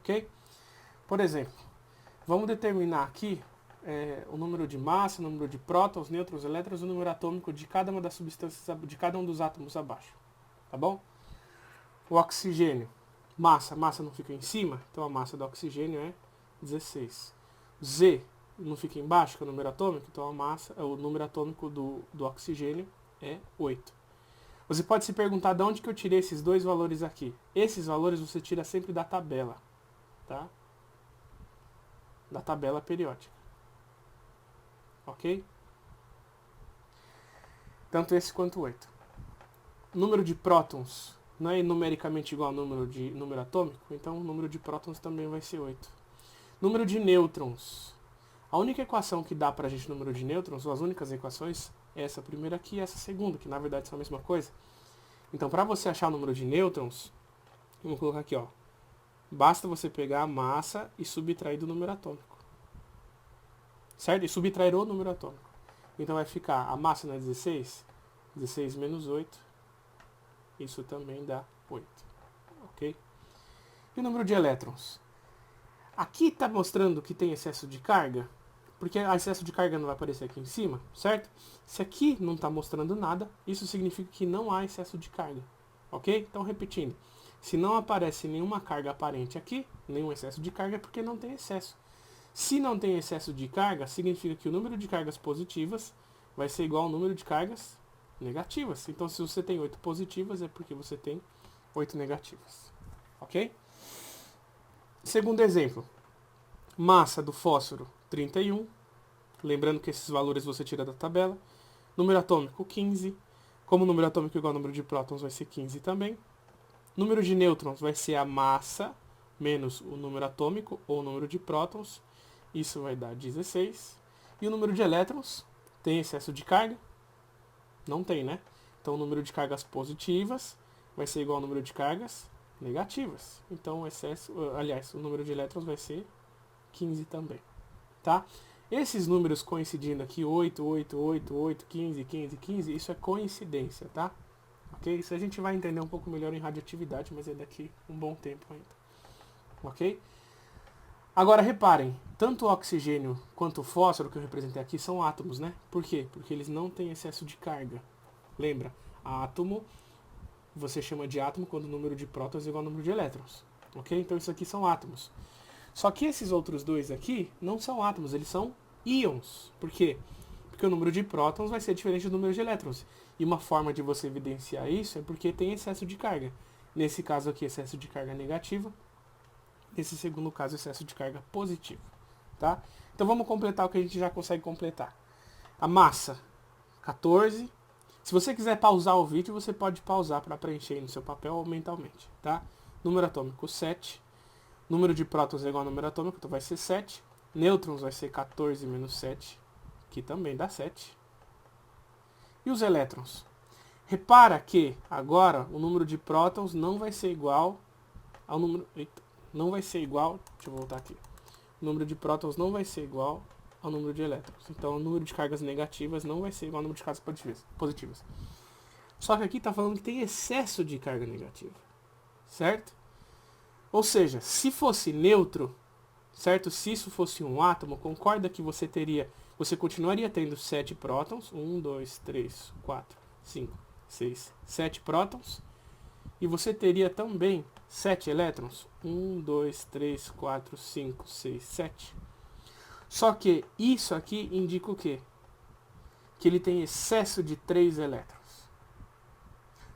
ok? Por exemplo, vamos determinar aqui o número de massa, o número de prótons, nêutrons, elétrons e o número atômico de cada uma das substâncias, de cada um dos átomos abaixo, tá bom? O oxigênio, massa não fica em cima, então a massa do oxigênio é 16. Z não fica embaixo, que é o número atômico, então o número atômico do oxigênio é 8. Você pode se perguntar de onde que eu tirei esses dois valores aqui. Esses valores você tira sempre da tabela, tá? Da tabela periódica. Ok? Tanto esse quanto 8. O número de prótons não é numericamente igual ao número atômico, então o número de prótons também vai ser 8. Número de nêutrons. A única equação que dá pra gente número de nêutrons, ou as únicas equações, é essa primeira aqui e essa segunda, que na verdade são a mesma coisa. Então, para você achar o número de nêutrons, vamos colocar aqui, ó. Basta você pegar a massa e subtrair do número atômico. Certo? E subtrair o número atômico. Então vai ficar, a massa não é 16? 16 menos 8. Isso também dá 8. Ok? E o número de elétrons? Aqui está mostrando que tem excesso de carga, porque o excesso de carga não vai aparecer aqui em cima, certo? Se aqui não está mostrando nada, isso significa que não há excesso de carga, ok? Então, repetindo, se não aparece nenhuma carga aparente aqui, nenhum excesso de carga, é porque não tem excesso. Se não tem excesso de carga, significa que o número de cargas positivas vai ser igual ao número de cargas negativas. Então, se você tem 8 positivas, é porque você tem 8 negativas, ok? Segundo exemplo, massa do fósforo 31, lembrando que esses valores você tira da tabela. Número atômico 15, como o número atômico é igual ao número de prótons, vai ser 15 também. Número de nêutrons vai ser a massa menos o número atômico ou o número de prótons, isso vai dar 16. E o número de elétrons, tem excesso de carga? Não tem, né? Então o número de cargas positivas vai ser igual ao número de cargas negativas. Então o número de elétrons vai ser 15 também, tá? Esses números coincidindo aqui, 8, 8, 8, 8, 15, 15, 15, isso é coincidência, tá? Ok? Isso a gente vai entender um pouco melhor em radioatividade, mas é daqui um bom tempo ainda. Ok? Agora reparem, tanto o oxigênio quanto o fósforo que eu representei aqui são átomos, né? Por quê? Porque eles não têm excesso de carga. Lembra? Átomo você chama de átomo quando o número de prótons é igual ao número de elétrons. Ok? Então isso aqui são átomos. Só que esses outros dois aqui não são átomos, eles são íons. Por quê? Porque o número de prótons vai ser diferente do número de elétrons. E uma forma de você evidenciar isso é porque tem excesso de carga. Nesse caso aqui, excesso de carga negativa. Nesse segundo caso, excesso de carga positiva. Tá? Então vamos completar o que a gente já consegue completar. A massa, 14. Se você quiser pausar o vídeo, você pode pausar para preencher no seu papel ou mentalmente. Tá? Número atômico, 7. Número de prótons é igual ao número atômico, então vai ser 7. Nêutrons vai ser 14 menos 7, que também dá 7. E os elétrons? Repara que agora o número de prótons não vai ser igual ao número... Eita, não vai ser igual... Deixa eu voltar aqui. O número de prótons não vai ser igual ao número de elétrons. Então o número de cargas negativas não vai ser igual ao número de cargas positivas. Só que aqui está falando que tem excesso de carga negativa. Certo? Ou seja, se fosse neutro, certo? Se isso fosse um átomo, concorda que você continuaria tendo 7 prótons, 1, 2, 3, 4, 5, 6, 7 prótons, e você teria também 7 elétrons, 1, 2, 3, 4, 5, 6, 7. Só que isso aqui indica o quê? Que ele tem excesso de 3 elétrons.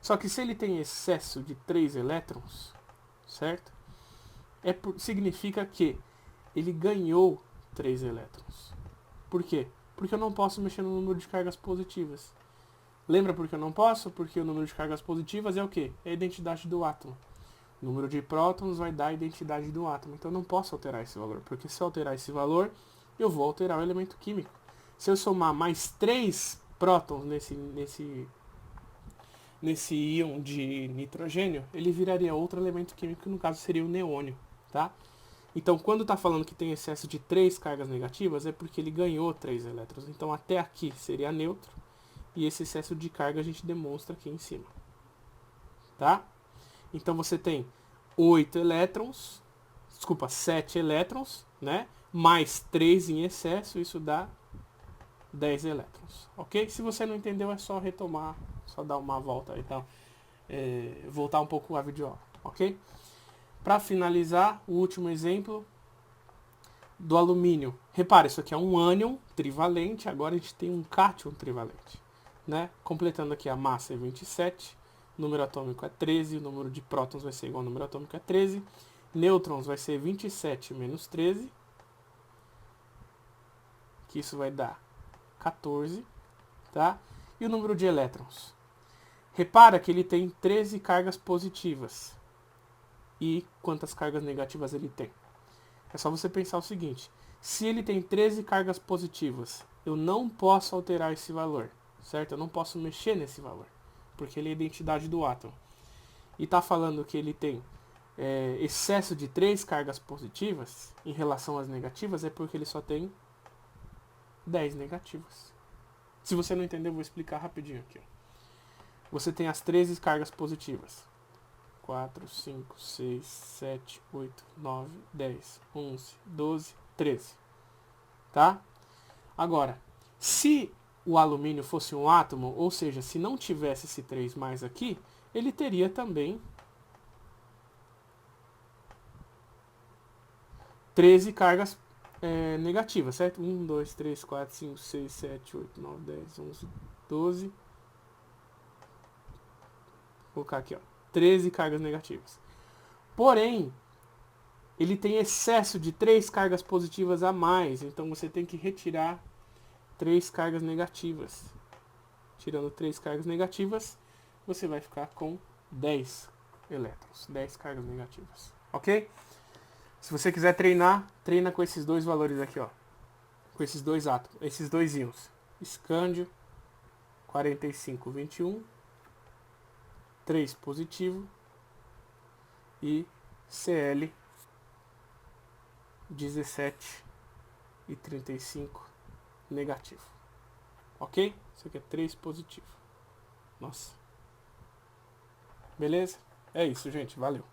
Só que se ele tem excesso de 3 elétrons, certo? Significa que ele ganhou 3 elétrons. Por quê? Porque eu não posso mexer no número de cargas positivas. Lembra por que eu não posso? Porque o número de cargas positivas é o quê? É a identidade do átomo. O número de prótons vai dar a identidade do átomo. Então eu não posso alterar esse valor. Porque se eu alterar esse valor, eu vou alterar o elemento químico. Se eu somar mais 3 prótons nesse íon de nitrogênio, ele viraria outro elemento químico, que no caso seria o neônio. Tá? Então, quando está falando que tem excesso de 3 cargas negativas, é porque ele ganhou 3 elétrons. Então, até aqui seria neutro. E esse excesso de carga a gente demonstra aqui em cima. Tá? Então, você tem 8 elétrons, desculpa, 7 elétrons, né? Mais 3 em excesso, isso dá 10 elétrons, ok? Se você não entendeu, é só retomar, só dar uma volta e tal, voltar um pouco a videoaula, ok? Para finalizar, o último exemplo do alumínio. Repare, isso aqui é um ânion trivalente, agora a gente tem um cátion trivalente, né? Completando aqui, a massa é 27, o número atômico é 13, o número de prótons vai ser igual ao número atômico é 13, nêutrons vai ser 27 menos 13, que isso vai dar 14, tá? E o número de elétrons? Repara que ele tem 13 cargas positivas. E quantas cargas negativas ele tem? É só você pensar o seguinte: se ele tem 13 cargas positivas, eu não posso alterar esse valor, certo? Eu não posso mexer nesse valor, porque ele é a identidade do átomo. E está falando que ele tem excesso de 3 cargas positivas em relação às negativas, é porque ele só tem 10 negativas. Se você não entendeu, eu vou explicar rapidinho aqui. Você tem as 13 cargas positivas. 4, 5, 6, 7, 8, 9, 10, 11, 12, 13. Tá? Agora, se o alumínio fosse um átomo, ou seja, se não tivesse esse 3 mais aqui, ele teria também 13 cargas negativas, certo? 1, 2, 3, 4, 5, 6, 7, 8, 9, 10, 11, 12. Vou colocar aqui, ó. 13 cargas negativas. Porém, ele tem excesso de 3 cargas positivas a mais, então você tem que retirar 3 cargas negativas. Tirando 3 cargas negativas, você vai ficar com 10 elétrons, 10 cargas negativas, ok? Se você quiser treinar, treina com esses dois valores aqui, ó. Com esses dois átomos, esses dois íons. Escândio, 45, 21. 3 positivo e Cl 17 e 35 negativo. Ok? Isso aqui é 3 positivo. Nossa. Beleza? É isso, gente. Valeu.